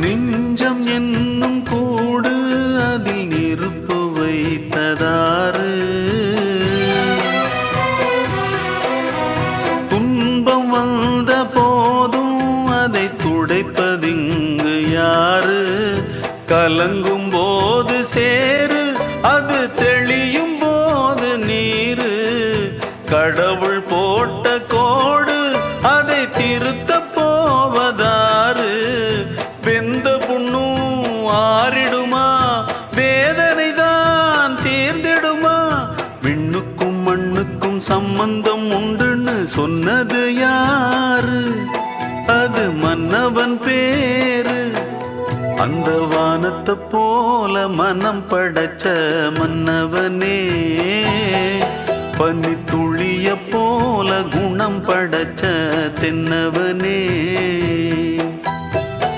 நெஞ்சம் என்னும் கூடு அதில் நெருப்பு வைத்ததாறு, துன்பம் வந்த போதும் அதை துடைப்பதிங்கு யாரு? கலங்கும் போது சேரு, அது தெளியும் போது நீரு. கடவுள் போட்ட கோடு அதை திருத்த போவதாறு? வெந்த புண்ணும் ஆறிடுமா? வேதனை தான் தீர்ந்திடுமா? விண்ணுக்கும் மண்ணுக்கும் சம்பந்தம் உண்டுன்னு சொன்னது யாரு? அது மன்னவன் பேரு. அந்த வானத்தை போல மனம் படைச்ச மன்னவனே, பனி துளிய போல குணம் படைச்ச தென்னவனே.